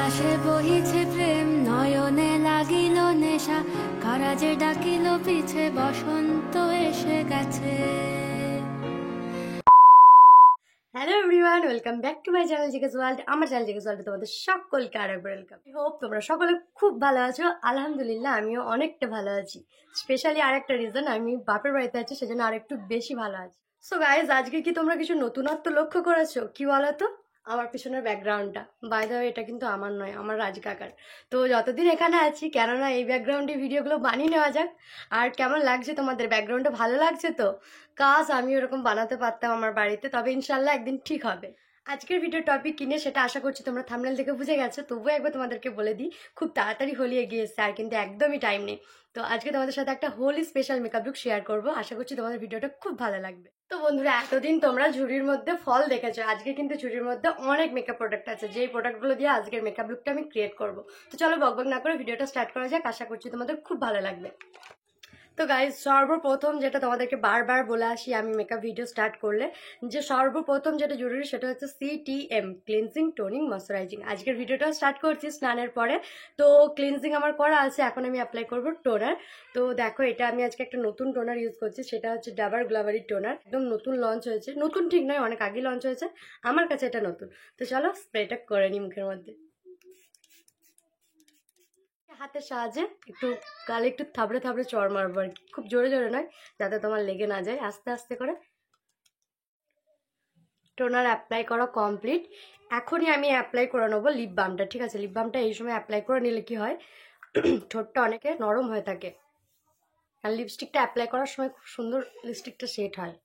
বাতাসে বহিছে প্রেম, নয়নে লাগিল নেশা, কারাজে ডাকিল পিছে, বসন্ত এসে গেছে। Hello everyone, welcome back to my channel GK's world. আমার চ্যানেল জিকেস ওয়ার্ল্ডে তোমাদের সকলকে আরেকবার ওয়েলকাম। আই হোপ তোমরা সকলে খুব ভালো আছো। আলহামদুলিল্লাহ আমিও অনেকটা ভালো আছি। স্পেশালি আরেকটা রিজন, আমি বাপের বাড়িতে আছি, সেজন্য আরেকটু বেশি ভালো আছি। সো গাইজ, আজকে কি তোমরা কিছু নতুনত্ব লক্ষ্য করেছো? কি বলো তো? আমার পিছনের ব্যাকগ্রাউন্ডটা, বাই দ্য ওয়ে, এটা কিন্তু আমার নয়, আমার রাজ কাকার। তো যতদিন এখানে আছি, কেননা এই ব্যাকগ্রাউন্ডে ভিডিওগুলো বানিয়ে নেওয়া যাক। আর কেমন লাগছে তোমাদের? ব্যাকগ্রাউন্ডটা ভালো লাগছে তো? কাজ আমি ওরকম বানাতে পারতাম আমার বাড়িতে, তবে ইনশাল্লাহ একদিন ঠিক হবে। আজকের ভিডিও টপিক কিনে সেটা আশা করছি তোমরা থাম্বনেল দেখে বুঝে গেছো, তবুও একবার তোমাদেরকে বলে দিই, খুব তাড়াতাড়ি হোলি এগিয়ে এসছে, আর কিন্তু একদমই টাইম নেই। তো আজকে তোমাদের সাথে একটা Holi special makeup look share করবো। আশা করছি তোমাদের ভিডিওটা খুব ভালো লাগবে। তো বন্ধুরা, এতদিন তোমরা ঝুড়ির মধ্যে ফল দেখেছো, আজকে কিন্তু ঝুড়ির মধ্যে অনেক মেকআপ প্রোডাক্ট আছে, যেই প্রোডাক্টগুলো দিয়ে আজকের মেকআপ লুকটা আমি ক্রিয়েট করবো। তো চলো বকবক না করে ভিডিওটা স্টার্ট করা যাক। আশা করছি তোমাদের খুব ভালো লাগবে। তো গাইজ, সর্বপ্রথম যেটা তোমাদেরকে বারবার বলে আসি আমি মেকআপ ভিডিও স্টার্ট করলে, যে সর্বপ্রথম যেটা জরুরি সেটা হচ্ছে CTM, ক্লিনজিং টোনিং ময়শ্চারাইজিং। আজকের ভিডিওটা স্টার্ট করছি স্নানের পরে। তো ক্লিনজিং আমার করা আছে, এখন আমি অ্যাপ্লাই করব টোনার। তো দেখো, এটা আমি আজকে একটা নতুন টোনার ইউজ করছি, সেটা হচ্ছে ডাবার গ্লাবারি টোনার। একদম নতুন লঞ্চ হয়েছে, নতুন ঠিক নয়, অনেক আগে লঞ্চ হয়েছে, আমার কাছে এটা নতুন। তো চলো স্প্রেটা করে নিই মুখের মধ্যে। হাতের সাহায্যে একটু গালে একটু থাবড়ে থাবড়ে চড় মারবো আর কি, খুব জোরে জোরে নয়, যাতে তোমার লেগে না যায়, আস্তে আস্তে করে। টোনার অ্যাপ্লাই করা কমপ্লিট। এখনই আমি অ্যাপ্লাই করে নেবো লিপ বামটা, ঠিক আছে? লিপ বামটা এই সময় অ্যাপ্লাই করে নিলে কি হয়, ঠোঁটটা অনেকে নরম হয়ে থাকে, আর লিপস্টিকটা অ্যাপ্লাই করার সময় খুব সুন্দর লিপস্টিকটা সেট হয়।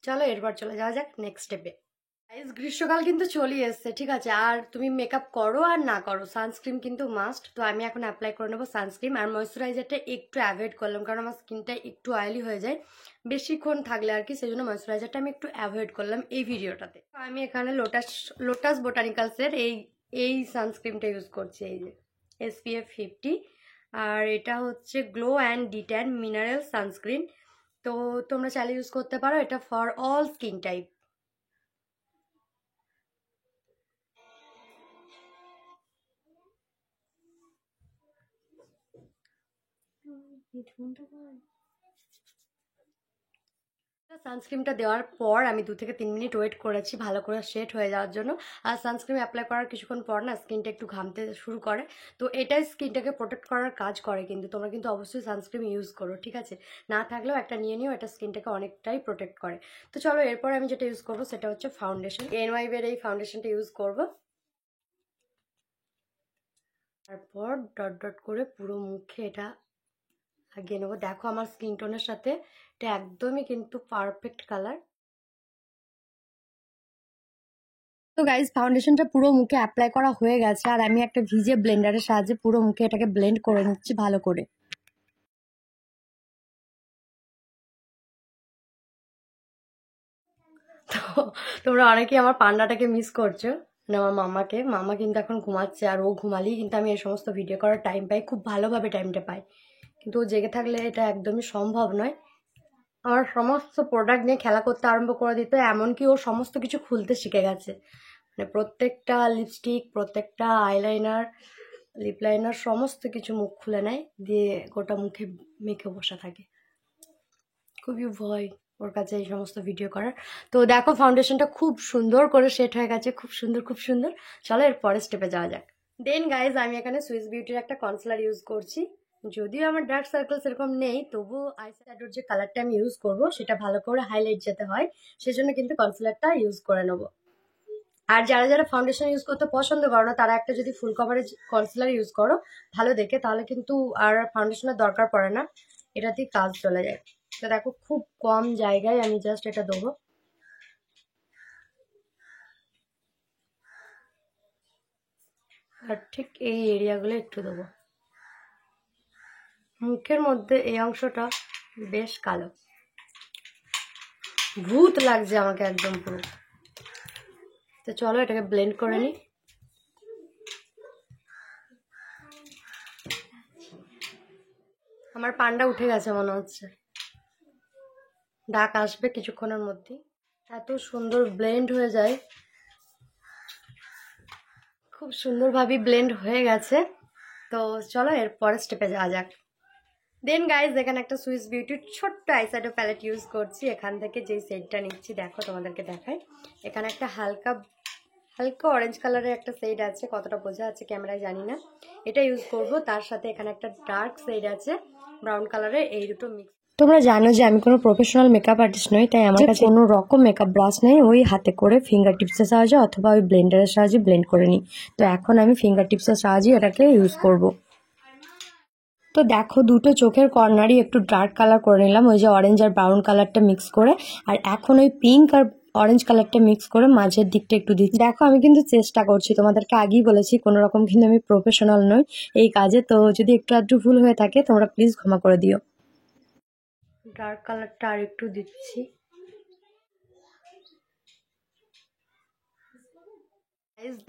চলো এরপর চলে যাওয়া যাক নেক্সট স্টেপে। গ্রীষ্মকাল কিন্তু চলে এসছে, ঠিক আছে? আর তুমি মেকআপ করো আর না করো, সানস্ক্রিন কিন্তু মাস্ট। তো আমি এখন অ্যাপ্লাই করে নেবো সানস্ক্রিন, আর ময়শ্চারাইজারটা একটু অ্যাভয়েড করলাম, কারণ আমার স্কিনটা একটু অয়েলি হয়ে যায় বেশিক্ষণ থাকলে আর কি, সেই জন্য ময়শ্চারাইজারটা আমি একটু অ্যাভয়েড করলাম এই ভিডিওটাতে। আমি এখানে লোটাস লোটাস বোটানিক্যালসের এই এই সানস্ক্রিনটা ইউজ করছি, এই যে SPF 50। আর এটা হচ্ছে glow and de-tan mineral sunscreen. তো তোমরা চাইলে ইউজ করতে পারো, এটা ফর অল স্কিন টাইপ। সানস্ক্রিনটা দেওয়ার পর আমি 2 থেকে 3 মিনিট ওয়েট করেছি ভালো করে সেট হয়ে যাওয়ার জন্য। আর সানস্ক্রিন অ্যাপ্লাই করার কিছুক্ষণ পর না স্কিনটা একটু ঘামতে শুরু করে, তো এটাই স্কিনটাকে প্রোটেক্ট করার কাজ করে। কিন্তু তোমরা কিন্তু অবশ্যই সানস্ক্রিন ইউজ করো, ঠিক আছে? না থাকলেও একটা নিয়ে নিও, এটা স্কিনটাকে অনেকটাই প্রোটেক্ট করে। তো চলো এরপর আমি যেটা ইউজ করবো সেটা হচ্ছে ফাউন্ডেশন। NYB এর এই ফাউন্ডেশনটা ইউজ করবো। তারপর ডট ডট করে পুরো মুখে এটা লাগিয়ে নেবো। দেখো আমার স্কিন টোনের সাথে এটা একদমই কিন্তু পারফেক্ট কালার। তো গাইজ, ফাউন্ডেশনটা পুরো মুখে অ্যাপ্লাই করা হয়ে গেছে, আর আমি একটা ভিজে ব্লেন্ডারের সাহায্যে পুরো মুখে এটাকে ব্লেন্ড করে নিচ্ছি ভালো করে। তো তোমরা অনেকেই আমার পান্ডাটাকে মিস করছো, মানে আমার মামাকে। মামা কিন্তু এখন ঘুমাচ্ছে, আর ও ঘুমালেই কিন্তু আমি এই সমস্ত ভিডিও করার টাইম পাই, খুব ভালোভাবে টাইমটা পাই। কিন্তু ও জেগে থাকলে এটা একদমই সম্ভব নয়। আমার সমস্ত প্রোডাক্ট নিয়ে খেলা করতে আরম্ভ করে দিত, এমনকি ও সমস্ত কিছু খুলতে শিখে গেছে। মানে প্রত্যেকটা লিপস্টিক, প্রত্যেকটা আইলাইনার, লিপ লাইনার, সমস্ত কিছু মুখ খুলে নেয়, দিয়ে গোটা মুখে মেখে বসা থাকে। খুবই ভয় ওর কাছে এই সমস্ত ভিডিও করার। তো দেখো ফাউন্ডেশনটা খুব সুন্দর করে সেট হয়ে গেছে, খুব সুন্দর খুব সুন্দর। চলো এর পরের স্টেপে যাওয়া যাক। দেন গাইজ, আমি এখানে সুইস বিউটির একটা কনসিলার ইউজ করছি। যদিও আমার ডার্ক সার্কেল সেরকম নেই, তবু আই শ্যাডোর যে কালারটা আমি ইউজ করবো সেটা ভালো করে হাইলাইট যেতে হয়, সেজন্য কিন্তু কনসিলারটা ইউজ করে নেবো। আর যারা যারা ফাউন্ডেশন ইউজ করতে পছন্দ করো না, তারা একটা যদি ফুল কভারেজ কনসিলার ইউজ করো ভালো দেখে, তাহলে কিন্তু আর ফাউন্ডেশনের দরকার পড়ে না, এটাতেই কাজ চলে যায়। তো দেখো খুব কম জায়গায় আমি জাস্ট এটা দেবো। আর ঠিক এই এরিয়াগুলো একটু দেবো। মুখের মধ্যে এই অংশটা বেশ কালো, ভূত লাগছে আমাকে একদম পুরো। তো চলো এটাকে ব্লেন্ড করে নিই। আমার পান্ডা উঠে গেছে মনে হচ্ছে, ডাক আসবে কিছুক্ষণের মধ্যেই। এত সুন্দর ব্লেন্ড হয়ে যায়, খুব সুন্দরভাবে ব্লেন্ড হয়ে গেছে। তো চলো এর পরের স্টেপে যাওয়া যাক। দেন গাইজ এখানে একটা সুইস বিউটির ছোট্ট আইশ্যাডো প্যালেট ইউজ করছি। এখান থেকে যেই শেডটা নিচ্ছি দেখো, তোমাদেরকে দেখাই। এখানে একটা হালকা হালকা অরেঞ্জ কালারের একটা শেড আছে, কতটা বোঝা আছে ক্যামেরায় জানি না। এটা ইউজ করব। তার সাথে এখানে একটা ডার্ক শেড আছে ব্রাউন কালারের, এই দুটো মিক্স। তোমরা জানো যে আমি কোনো প্রফেশনাল মেকআপ আর্টিস্ট নই, তাই আমার কাছে কোনো রকম মেকআপ ব্রাশ নেই। ওই হাতে করে ফিঙ্গার টিপসের সাহায্যে অথবা ওই ব্লেন্ডারের সাহায্যে ব্লেন্ড করে নিই। তো এখন আমি ফিঙ্গার টিপসের সাহায্যে এটাকে ইউজ করব। তো দেখো দুটো চোখের কর্নারই একটু ডার্ক কালার করে নিলাম, ওই যে অরেঞ্জ আর ব্রাউন কালারটা মিক্স করে। আর এখন ওই পিঙ্ক আর অরেঞ্জ কালারটা মিক্স করে মাঝের দিকটা একটু দিচ্ছি। দেখো আমি কিন্তু চেষ্টা করছি, তোমাদেরকে আগেই বলেছি কোনো রকম কিন্তু আমি প্রফেশনাল নই এই কাজে। তো যদি একটু আধটু ভুল হয়ে থাকে তোমরা প্লিজ ক্ষমা করে দিও। ডার্ক কালারটা আর একটু দিচ্ছি।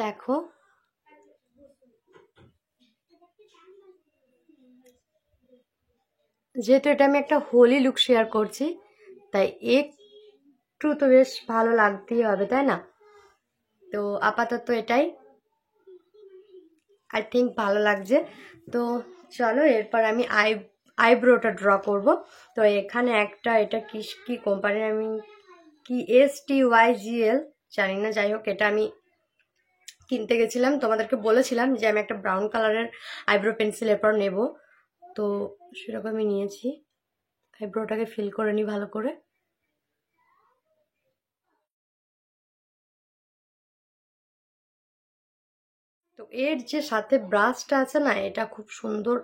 দেখো যেহেতু এটা আমি একটা হোলি লুক শেয়ার করছি, তাই একটু তো বেশ ভালো লাগতেই হবে, তাই না? তো আপাতত এটাই আই থিঙ্ক ভালো লাগছে। তো চলো এরপর আমি আইব্রোটা ড্র করব। তো এখানে একটা, এটা কি কোম্পানির আমি কি STYGL জানি না, যাই হোক এটা আমি কিনতে গেছিলাম। তোমাদেরকে বলেছিলাম যে আমি একটা ব্রাউন কালারের আইব্রো পেন্সিল এরপর নেব, তো সেরকমই নিয়েছি। আইব্রোটাকে ফিল করে নিই ভালো করে। তো এর যে সাথে ব্রাশটা আছে না, এটা খুব সুন্দর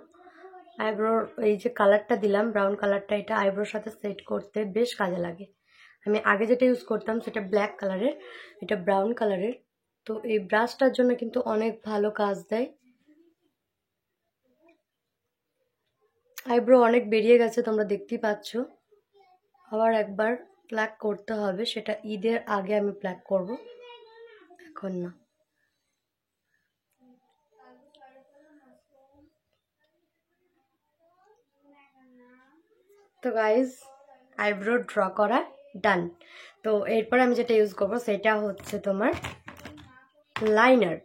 আইব্রোর এই যে কালারটা দিলাম ব্রাউন কালারটা, এটা আইব্রোর সাথে সেট করতে বেশ কাজে লাগে। আমি আগে যেটা ইউজ করতাম সেটা ব্ল্যাক কালারের, এটা ব্রাউন কালারের। তো এই ব্রাশটার জন্য কিন্তু অনেক ভালো কাজ দেয়। আইব্রো অনেক বেরিয়ে গেছে তোমরা দেখতেই পাচ্ছ। আবার একবার প্লাক করতে হবে, সেটা ঈদের আগে আমি প্লাক করব, এখন না। তো গাইজ আইব্রো ড্র করা ডান। তো এরপর আমি যেটা ইউজ করবো সেটা হচ্ছে তোমার লাইনার।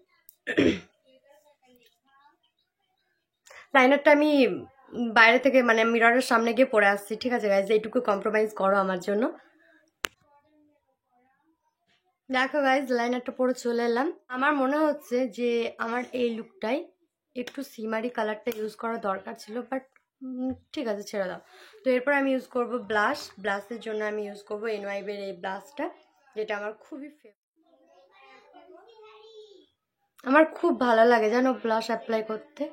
লাইনারটা আমি বাইরে থেকে মানে মিররের সামনে গিয়ে পরে আসছি, ঠিক আছে গাইজ, এইটুকু কম্প্রোমাইজ করো আমার জন্য। দেখো গাইজ লাইনারটা পরে চলে এলাম। আমার মনে হচ্ছে যে আমার এই লুকটাই একটু সিমারি কালারটা ইউজ করা দরকার ছিল, বাট ঠিক আছে ছেড়ে দাও। তো এরপর আমি ইউজ করব ব্লাশ। ব্লাশের জন্য আমি ইউজ করব এনওয়াইবের এই ব্লাশটা, যেটা আমার খুবই আমার খুব ভালো লাগে জানো ব্লাশ অ্যাপ্লাই করতে,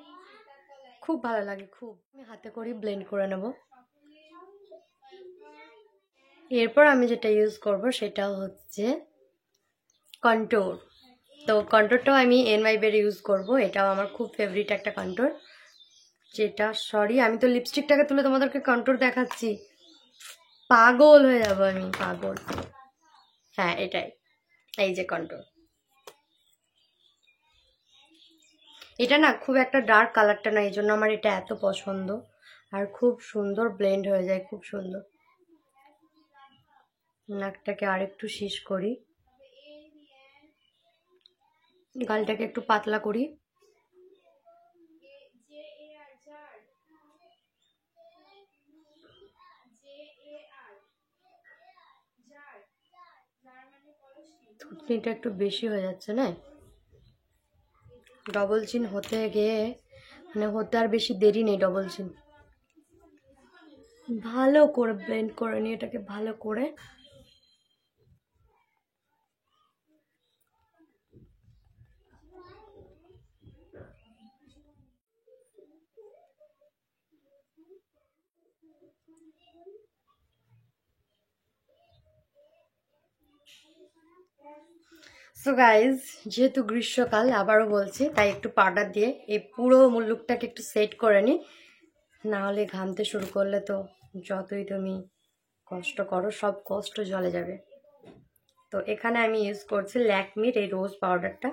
খুব ভালো লাগে খুব। আমি হাতে করে ব্লেন্ড করে নেব। এরপর আমি যেটা ইউজ করব সেটা হচ্ছে কন্ট্যুর। তো কন্ট্যুরটাও আমি এনওয়াইবের ইউজ করব, এটাও আমার খুব ফেভারিট একটা কন্ট্যুর। যেটা সরি আমি তো লিপস্টিকটাকে তুলে তোমাদেরকে কন্ট্যুর দেখাচ্ছি, পাগল হয়ে যাবো আমি, পাগল। হ্যাঁ এটাই, এই যে কন্ট্যুর। এটা না খুব একটা ডার্ক কালারটা না, এই জন্য আমার এটা এত পছন্দ। আর খুব সুন্দর ব্লেন্ড হয়ে যায়, খুব সুন্দর। নাকটাকে আর একটু শীষ করি, গালটাকে একটু পাতলা করি। থুতনিটা একটু বেশি হয়ে যাচ্ছে না, ডবল চিন হতে গিয়ে মানে হতে আর বেশি দেরি নেই। ডবল চিন ভালো করে ব্লেন্ড করে নিই এটাকে ভালো করে। সো গাইজ যেহেতু গ্রীষ্মকাল আবারও বলছি, তাই একটু পাউডার দিয়ে এই পুরো লুকটাকে একটু সেট করে নিই, না হলে ঘামতে শুরু করলে তো যতই তুমি কষ্ট করো সব কষ্ট জলে যাবে। তো এখানে আমি ইউজ করছি ল্যাকমির এই রোজ পাউডারটা।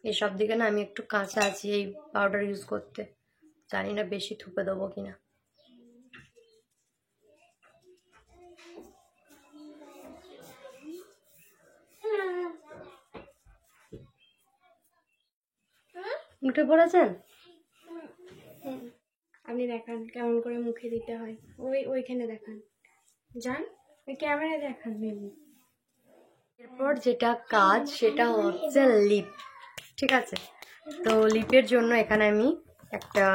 এসব দিকে না আমি একটু কাঁচা আছি এই পাউডার ইউজ করতে, জানি না বেশি থুপে দেবো কিনা। মুখে পড়েছেন? আপনি দেখান কেমন করে মুখে দিতে হয়, ওইখানে দেখান, যান ওই ক্যামেরায় দেখান মেনলি। এরপর যেটা কাজ সেটা হচ্ছে লিপ, ঠিক আছে? তো লিপের জন্য এখানে আমি একটা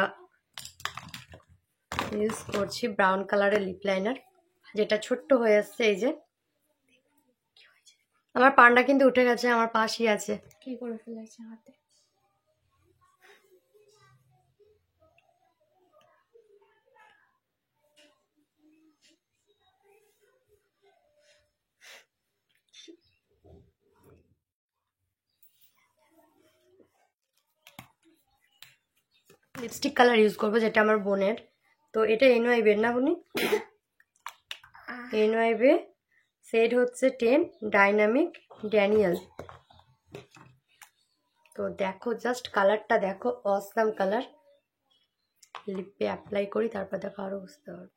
ইউজ করছি ব্রাউন কালারের লিপ লাইনার, যেটা ছোট্ট হয়ে আসছে। এই যে আমার পান্ডা কিন্তু উঠে গেছে, আমার পাশেই আছে। কি করে ফেলেছে হাতে? লিপস্টিক কালার ইউজ করবো, যেটা আমার বোনের। তো এটা এনওয়াইবের না বুনি? এনওয়াইবে শেড হচ্ছে 10 ডাইনামিক ড্যানিয়েল। তো দেখো জাস্ট কালারটা দেখো, অসাম কালার। লিপে অ্যাপ্লাই করি, তারপর দেখো আরো বুঝতে পারবে।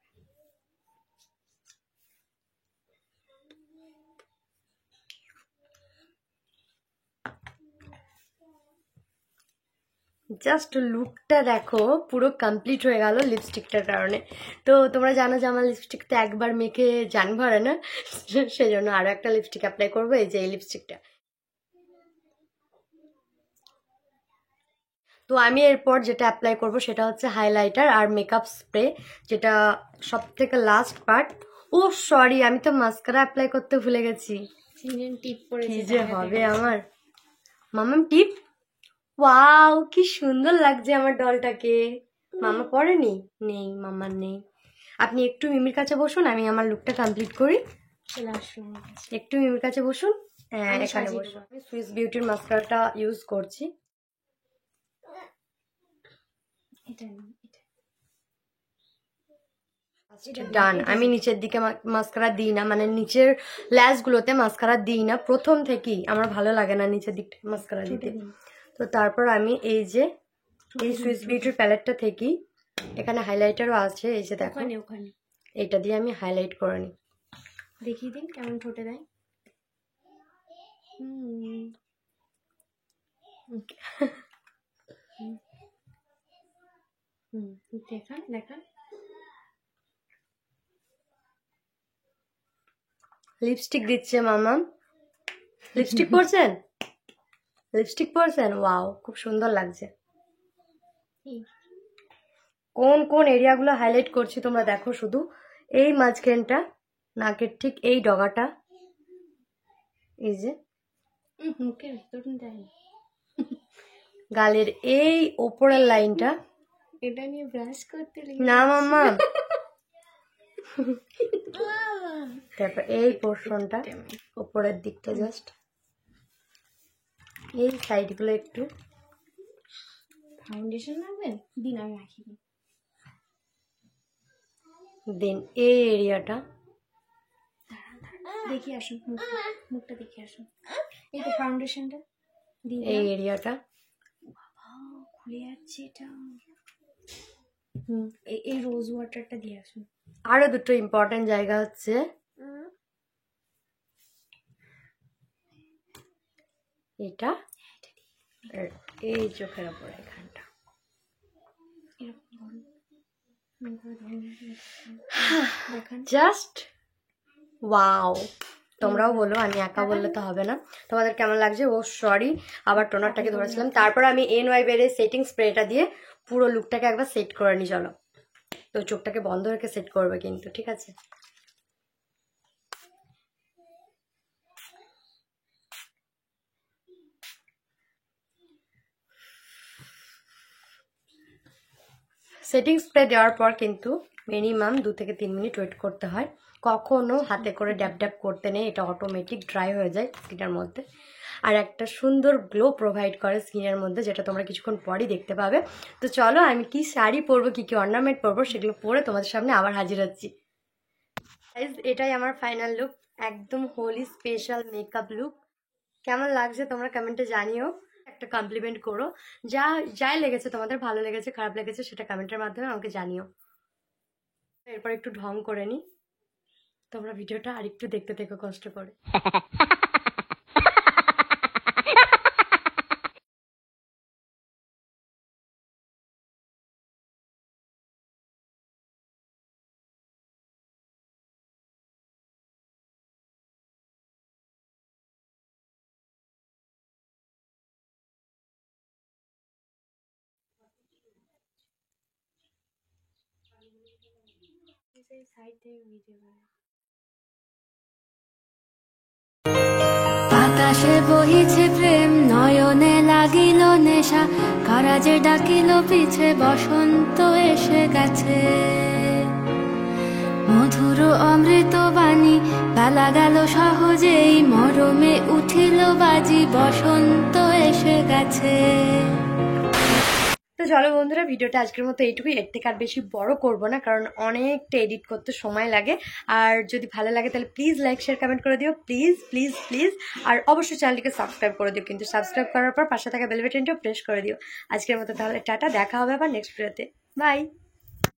জাস্ট লুকটা দেখো, পুরো কমপ্লিট হয়ে গেল লিপস্টিকটার কারণে। তো তোমরা জানো যে আমার লিপস্টিক তো একবার মেখে জান ভরে না, সেই জন্য আরো একটা লিপস্টিক অ্যাপ্লাই করবো, এই যে এই লিপস্টিকটা। তো আমি এরপর যেটা অ্যাপ্লাই করব সেটা হচ্ছে হাইলাইটার আর মেকআপ স্প্রে, যেটা সব থেকে লাস্ট পার্ট। ও সরি, আমি তো মাস্কারা অ্যাপ্লাই করতে ভুলে গেছি। টিপ পরে কি যে হবে আমার। মামাম টিপ, ওয়াও কি সুন্দর লাগছে আমার ডলটাকে। মামা পড়েনি? নেই, মামার নেই। আপনি একটু মিমির কাছে বসুন, আমি আমার লুকটা কমপ্লিট করি। চলে আসলাম। একটু মিমির কাছে বসুন। হ্যাঁ, এখানে বসুন। আমি সুইস বিউটির মাস্কারাটা ইউজ করছি। ডান। আমি নিচের দিকে মাস্কারা দিই না, মানে নিচের ল্যাশ গুলোতে মাস্কারা দিই না প্রথম থেকেই, আমার ভালো লাগে না নিচের দিকটা মাস্কারা দিতে। তো তারপর আমি এই যে এই সুইস বিউটির প্যালেটটা থেকেই, এখানে হাইলাইটারও আছে, এই যে দেখো, ওখানে এইটা দিয়ে আমি হাইলাইট করে নিই। দেখিয়ে দিন কেমন ঠোঁটে দেয়। দেখান দেখান। লিপস্টিক দিচ্ছে মামা। লিপস্টিক পরছেন? লিপস্টিক পরছেন? ওয়াও, খুব সুন্দর লাগছে। কোন কোন এরিয়াগুলো হাইলাইট করছি তোমরা দেখো শুধু। এই মাঝখানটা, নাকের ঠিক এই ডগাটা, এই যে মুখের ভিতর দেয়, গালের এই ওপরের লাইনটা। এটা নিয়ে ব্রাশ করতে না মাম্মা। তারপর এই পোর্শনটা, উপরের দিকটা জাস্ট এই সাইডগুলো একটু। ফাউন্ডেশন লাগবেন দিন, আমি রাখি দিন এই এরিয়াটা। দেখি আসুন, মুখটা দেখে আসুন। এই তো ফাউন্ডেশনটা দিন, এই এরিয়াটা খুলে যাচ্ছে এটা। এই রোজ ওয়াটারটা দিয়ে আসুন। আরো দুটো ইম্পর্টেন্ট জায়গা হচ্ছে এটা, এই চোখের ওপর এখানটা। Just wow. তোমরাও বলো, আমি একা বললে তো হবে না। তোমাদের কেমন লাগছে? ও সরি, আবার টোনারটাকে ধরেছিলাম। তারপর আমি এনওয়াইবের সেটিং স্প্রেটা দিয়ে পুরো লুকটাকে একবার সেট করে নি। চলো, তো চোখটাকে বন্ধ রেখে সেট করবে কিন্তু, ঠিক আছে? সেটিং স্প্রে দেওয়ার পর কিন্তু মিনিমাম 2 থেকে 3 মিনিট ওয়েট করতে হয়। কখনো হাতে করে ড্যাব ড্যাব করতে নেই, এটা অটোমেটিক ড্রাই হয়ে যায় স্কিনের মধ্যে। আর একটা সুন্দর গ্লো প্রোভাইড করে স্কিনের মধ্যে, যেটা তোমরা কিছুক্ষণ পরই দেখতে পাবে। তো চলো, আমি কি শাড়ি পরবো, কি কি অর্নামেন্ট পরবো, সেগুলো পরে তোমাদের সামনে আবার হাজির হচ্ছি। এটাই আমার ফাইনাল লুক, একদম হোলি স্পেশাল মেকআপ লুক। কেমন লাগছে তোমরা কমেন্টে জানিও, একটা কমপ্লিমেন্ট করো। যাই লেগেছে তোমাদের, ভালো লেগেছে খারাপ লেগেছে, সেটা কমেন্টের মাধ্যমে আমাকে জানিও। এরপর একটু ঢং করে নি, তোমরা ভিডিওটা আরেকটু দেখতে দেখো কষ্ট করে। সাইড থেকে ভিডিও করে। বাতাসে বহিছে প্রেম, নয়নে লাগিল নেশা, কারাজে ডাকিল পিছে, বসন্ত এসে গেছে। মধুর অমৃত বাণী, বেলা গেল সহজেই, মরমে উঠিল বাজি, বসন্ত এসে গেছে। তো চলো বন্ধুরা, ভিডিওটা আজকের মতো এইটুকুই, এর থেকে আর বেশি বড় করব না, কারণ অনেকটা এডিট করতে সময় লাগে। আর যদি ভালো লাগে তাহলে প্লিজ লাইক শেয়ার কমেন্ট করে দিও, প্লিজ প্লিজ প্লিজ। আর অবশ্যই চ্যানেলটিকে সাবস্ক্রাইব করে দিও, কিন্তু সাবস্ক্রাইব করার পর পাশে থাকা বেল বাটনটাও প্রেস করে দিও। আজকের মতো তাহলে টাটা, দেখা হবে আবার নেক্সট ভিডিওতে। বাই।